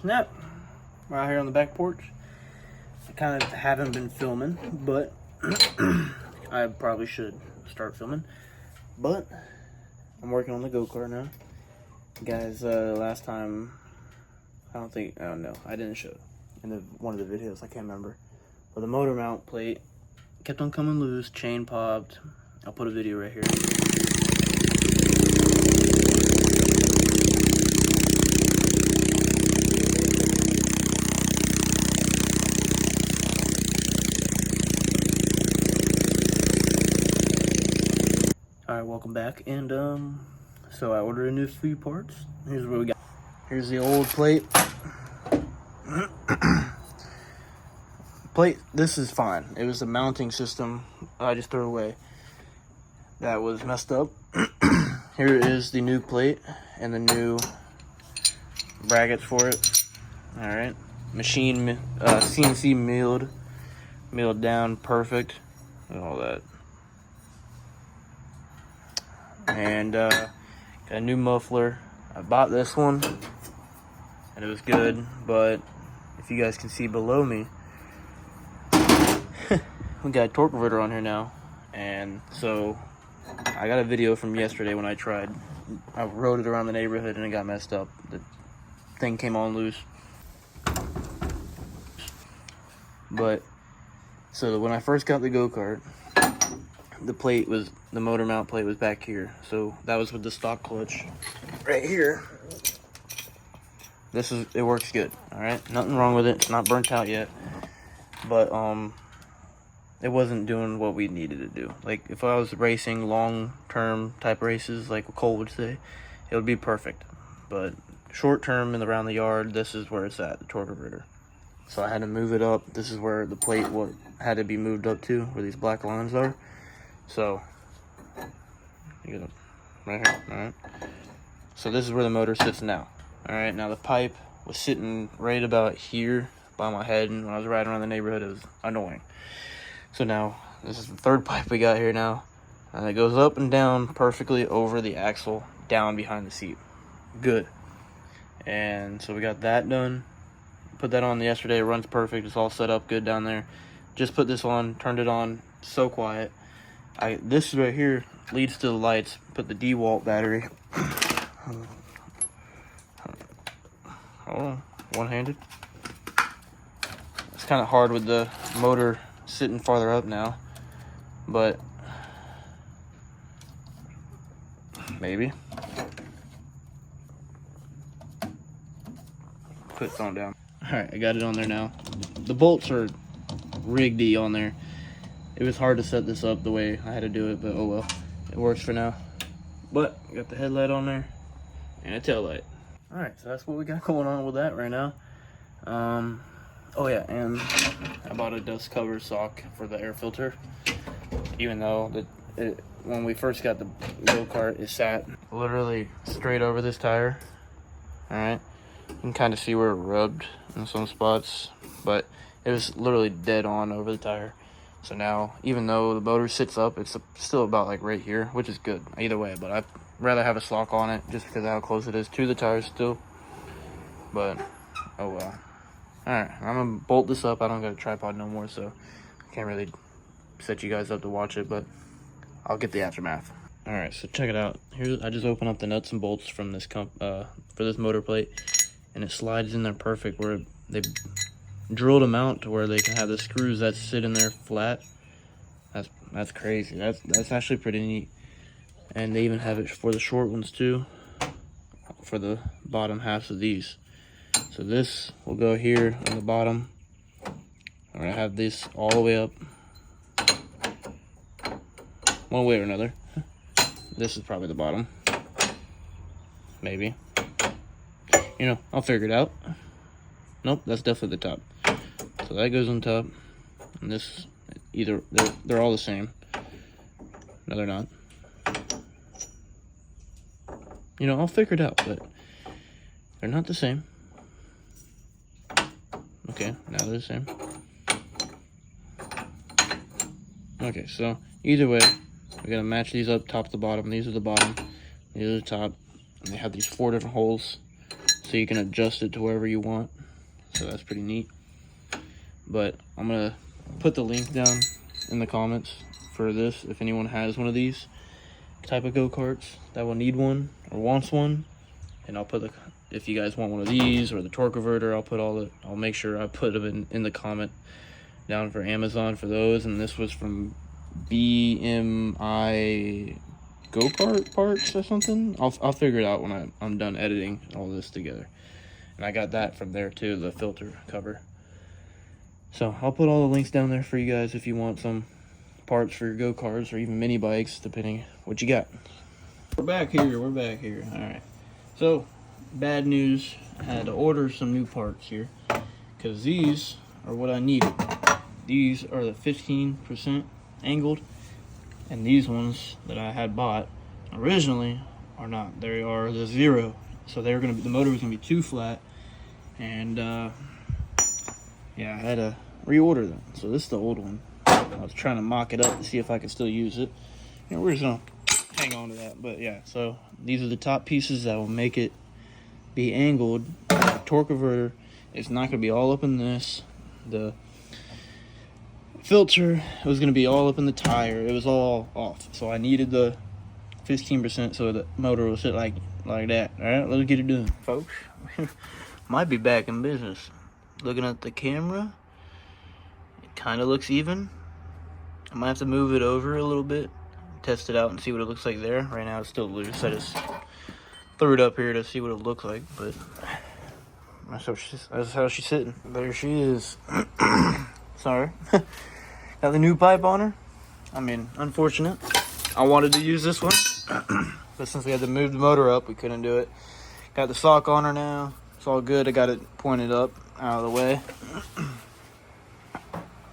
Snap. Right here on the back porch. I kind of haven't been filming, but I probably should start filming. But I'm working on the go-kart now. Guys, last time, I don't know, I didn't show in one of the videos, I can't remember. But the motor mount plate kept on coming loose, chain popped. I'll put a video right here. Alright, welcome back, and so I ordered a new few parts. Here's what we got. Here's the old plate. Plate, this is fine. It was the mounting system I just threw away that was messed up. Here is the new plate and the new brackets for it. Alright, machine, CNC milled down perfect, and all that. And got a new muffler. I bought this one and it was good, but if you guys can see below me, we got a torque converter on here now. And so I got a video from yesterday when I rode it around the neighborhood and it got messed up. The thing came on loose. But so when I first got the go-kart, the motor mount plate was back here. So that was with the stock clutch right here. It works good. All right, nothing wrong with it. It's not burnt out yet, but it wasn't doing what we needed to do. Like if I was racing long-term type races, like Cole would say, it would be perfect. But short-term and around the yard, this is where it's at, the torque converter. So I had to move it up. This is where the plate had to be moved up to, where these black lines are. So, you get it right here, all right? So this is where the motor sits now. All right, now the pipe was sitting right about here by my head, and when I was riding around the neighborhood, it was annoying. So now, this is the third pipe we got here now, and it goes up and down perfectly over the axle, down behind the seat. Good. And so we got that done. Put that on yesterday, it runs perfect, it's all set up good down there. Just put this on, turned it on, so quiet. This right here leads to the lights. Put the DeWalt battery. Oh, one-handed. It's kind of hard with the motor sitting farther up now, but maybe. Put it on down. All right, I got it on there now. The bolts are rigged on there. It was hard to set this up the way I had to do it, but oh well. It works for now. But I got the headlight on there and a tail light. Alright, so that's what we got going on with that right now. Oh yeah, and I bought a dust cover sock for the air filter. Even though when we first got the go-kart, it sat literally straight over this tire. Alright, you can kind of see where it rubbed in some spots, but it was literally dead on over the tire. So now, even though the motor sits up, it's still about like right here, which is good either way, but I'd rather have a sock on it just because of how close it is to the tires still. But oh well. Alright, I'm gonna bolt this up. I don't got a tripod no more, so I can't really set you guys up to watch it, but I'll get the aftermath. Alright, so check it out. Here, I just opened up the nuts and bolts from this for this motor plate, and it slides in there perfect where they drilled them out to where they can have the screws that sit in there flat. That's crazy. That's actually pretty neat. And they even have it for the short ones too, for the bottom halves of these. So this will go here on the bottom. I'm gonna have this all the way up, one way or another. This is probably the bottom, maybe. You know, I'll figure it out. Nope, that's definitely the top. So that goes on top, and this, either they're all the same. No, they're not. You know, I'll figure it out, but they're not the same. Okay, now they're the same. Okay, so either way, we're gonna match these up top to bottom. These are the bottom, these are the top, and they have these 4 different holes. so you can adjust it to wherever you want. So that's pretty neat. But I'm gonna put the link down in the comments for this if anyone has one of these type of go-karts that will need one or wants one. And I'll put the, if you guys want one of these or the torque converter, I'll make sure I put them in the comment down for Amazon for those. And this was from BMI go-kart parts or something. I'll figure it out when I'm done editing all this together. And I got that from there too, the filter cover. So I'll put all the links down there for you guys if you want some parts for your go-karts or even mini bikes, depending what you got. We're back here. All right. So, bad news. I had to order some new parts here because these are what I needed. These are the 15% angled, and these ones that I had bought originally are not. They are the 0. So they're gonna be, the motor was gonna be too flat, and yeah, I had to reorder them. So this is the old one. I was trying to mock it up to see if I could still use it. You know, we're just gonna hang on to that. But yeah, so these are the top pieces that will make it be angled. The torque converter is not gonna be all up in this. The filter was gonna be all up in the tire. It was all off. So I needed the 15% so the motor will sit like that. All right, let's get it done, folks. Might be back in business. Looking at the camera, it kind of looks even. I might have to move it over a little bit, test it out and see what it looks like there. Right now it's still loose. I just threw it up here to see what it looks like, but that's how she's sitting. There she is. Sorry. Got the new pipe on her. I mean, unfortunate. I wanted to use this one, but since we had to move the motor up, we couldn't do it. Got the sock on her now. It's all good. I got it pointed up, out of the way.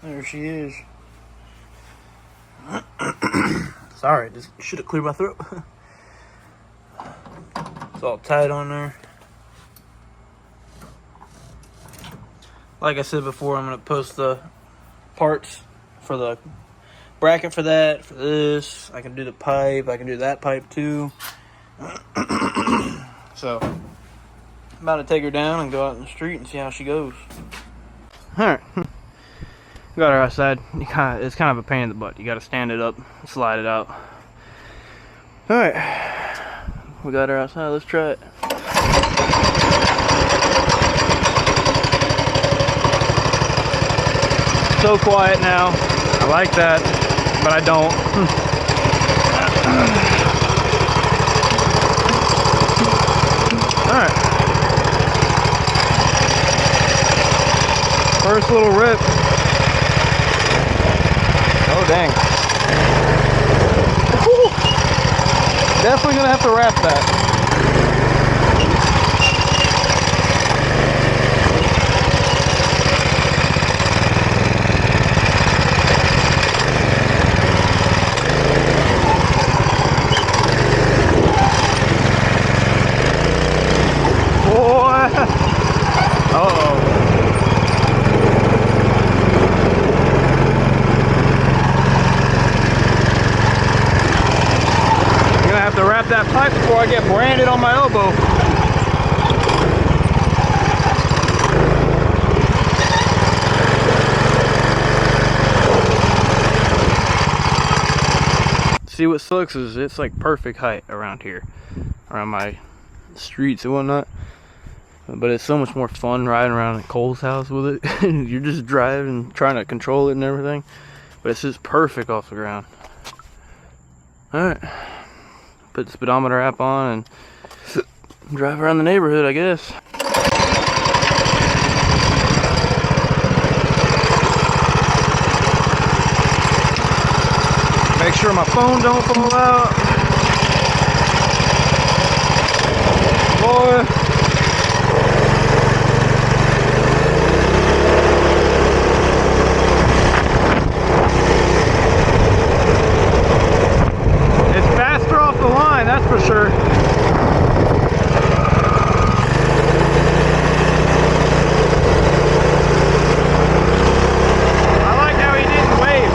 There she is. Sorry, just should have cleared my throat. It's all tight on there. Like I said before, I'm going to post the parts for the bracket for that, for this. I can do the pipe. I can do that pipe too. So, I'm about to take her down and go out in the street and see how she goes. Alright. Got her outside. It's kind of a pain in the butt. You got to stand it up, slide it out. Alright. We got her outside. Let's try it. So quiet now. I like that, but I don't. Alright. First little rip. Oh dang. Woo. Definitely gonna have to wrap that. That pipe before I get branded on my elbow. See, what sucks is it's like perfect height around here, around my streets and whatnot, but it's so much more fun riding around at Cole's house with it. You're just driving, trying to control it and everything, but it's just perfect off the ground. Alright, put the speedometer app on and drive around the neighborhood, I guess. Make sure my phone don't fall out. Boy. It's faster off the line, that's for sure. I like how he didn't wave.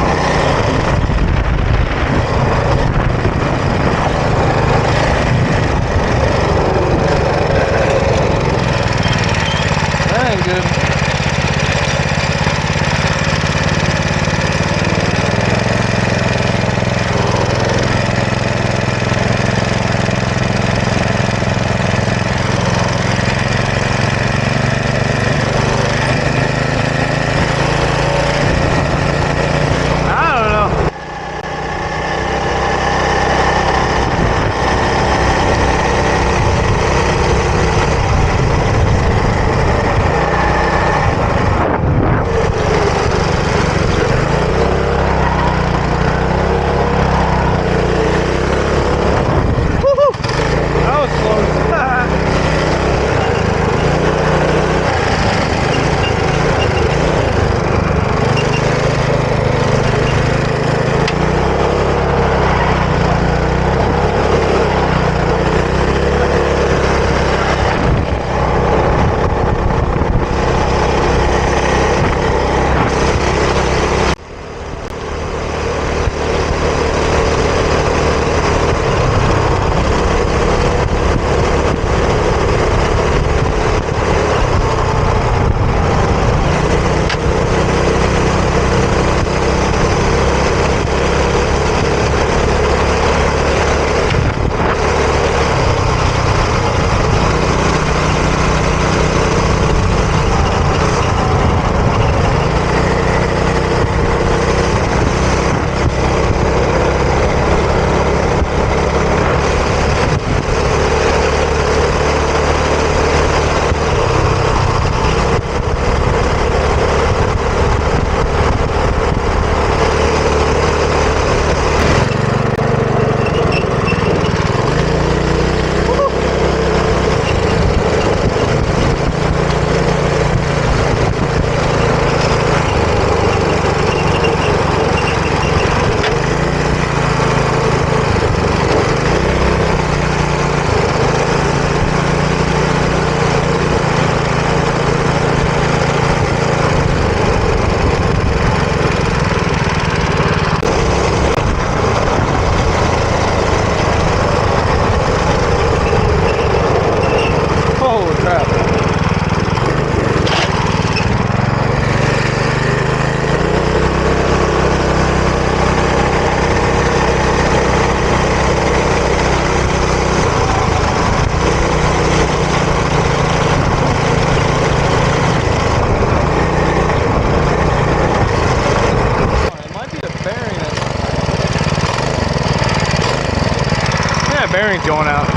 going out.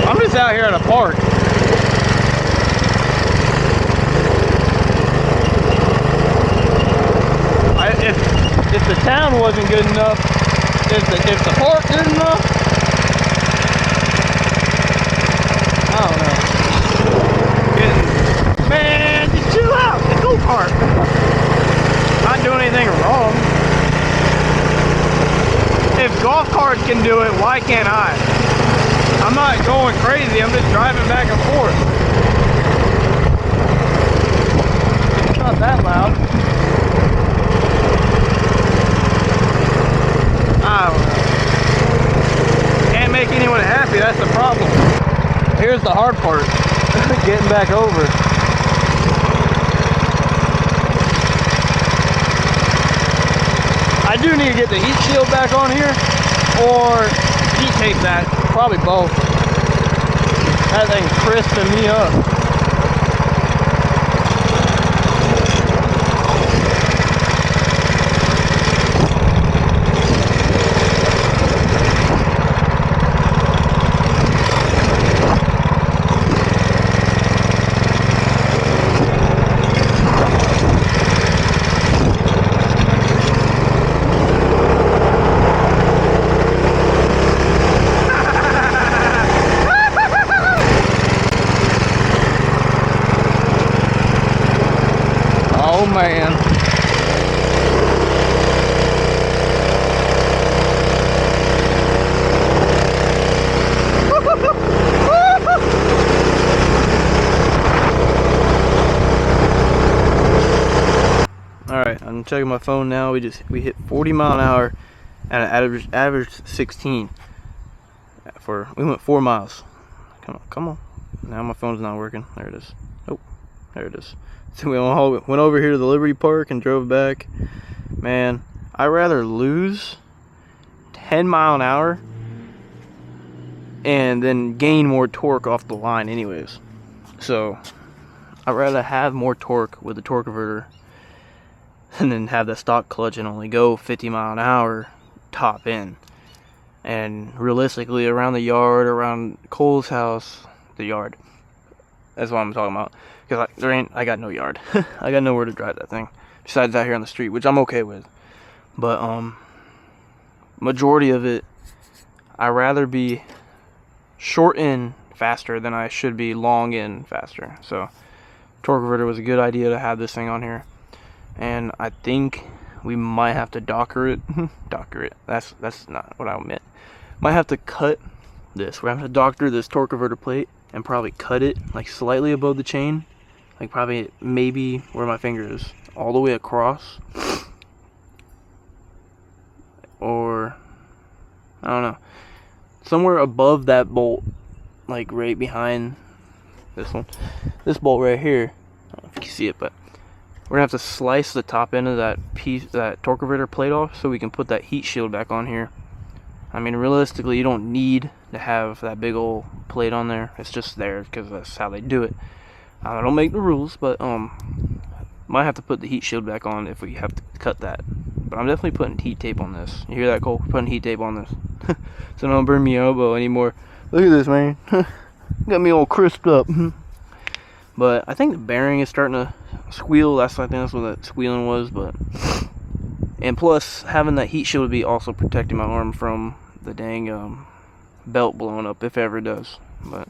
I'm just out here at a park. If the town wasn't good enough, if the park good enough, I don't know. Man, just chill out. The go-kart. Not doing anything wrong. If golf carts can do it, why can't I? I'm not going crazy. I'm just driving back and forth. It's not that loud. I don't know. Can't make anyone happy. That's the problem. Here's the hard part. Getting back over. I do need to get the heat shield back on here or heat tape that. Probably both. That thing's crisping me up. Oh man. Alright, I'm checking my phone now. We hit 40 mile an hour at an average 16. We went 4 miles. Come on. Now my phone's not working. There it is. Oh, there it is. So we went over here to the Liberty Park and drove back. Man, I'd rather lose 10 mile an hour and then gain more torque off the line anyways. So I'd rather have more torque with the torque converter and then have the stock clutch and only go 50 mile an hour top in. And realistically, around the yard, around Cole's house, the yard, that's what I'm talking about. Because I got no yard. I got nowhere to drive that thing. Besides out here on the street, which I'm okay with. But, majority of it, I'd rather be short in faster than I should be long in faster. So, torque converter was a good idea to have this thing on here. And I think we might have to docker it. Docker it. That's not what I meant. Might have to cut this. We're having to doctor this torque converter plate and probably cut it like slightly above the chain. Like probably maybe where my finger is, all the way across, or I don't know, somewhere above that bolt, like right behind this one, this bolt right here. I don't know if you can see it, but we're gonna have to slice the top end of that piece, that torque converter plate off, so we can put that heat shield back on here. I mean, realistically, you don't need to have that big old plate on there. It's just there because that's how they do it. I don't make the rules, but might have to put the heat shield back on if we have to cut that. But I'm definitely putting heat tape on this. You hear that, Cole? Putting heat tape on this. So don't burn me elbow anymore. Look at this, man. Got me all crisped up. But I think the bearing is starting to squeal. I think that's what that squealing was. And plus, having that heat shield would be also protecting my arm from the dang belt blowing up, if ever it does. But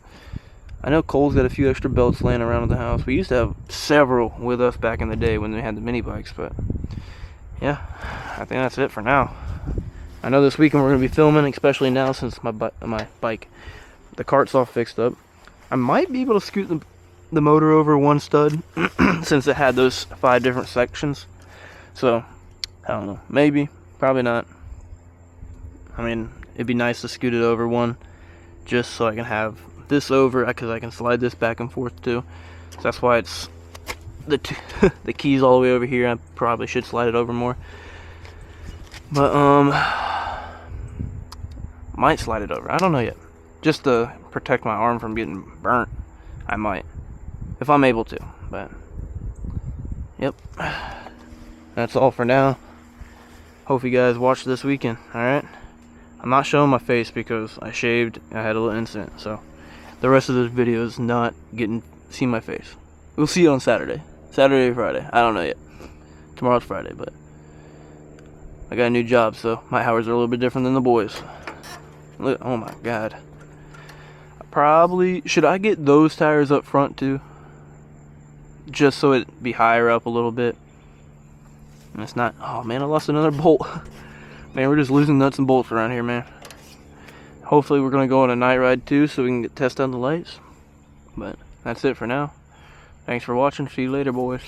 I know Cole's got a few extra belts laying around at the house. We used to have several with us back in the day when we had the mini bikes, but yeah, I think that's it for now. I know this weekend we're going to be filming, especially now since my bike, the cart's all fixed up. I might be able to scoot the motor over one stud since it had those 5 different sections. So, I don't know. Maybe. Probably not. I mean, it'd be nice to scoot it over one just so I can have this over, because I can slide this back and forth too. So that's why it's the keys all the way over here. I probably should slide it over more, but might slide it over. I don't know yet, just to protect my arm from getting burnt. I might, if I'm able to. But Yep. That's all for now. Hope you guys watch this weekend, alright? I'm not showing my face because I shaved, I had a little incident, so the rest of this video is not getting see my face. We'll see you on Saturday. Saturday or Friday. I don't know yet. Tomorrow's Friday, but I got a new job, so my hours are a little bit different than the boys. Look, oh my god. Probably should I get those tires up front too? Just so it be higher up a little bit. And it's not. Oh man, I lost another bolt. Man, we're just losing nuts and bolts around here, man. Hopefully we're gonna go on a night ride too, so we can test out the lights. But that's it for now. Thanks for watching. See you later, boys.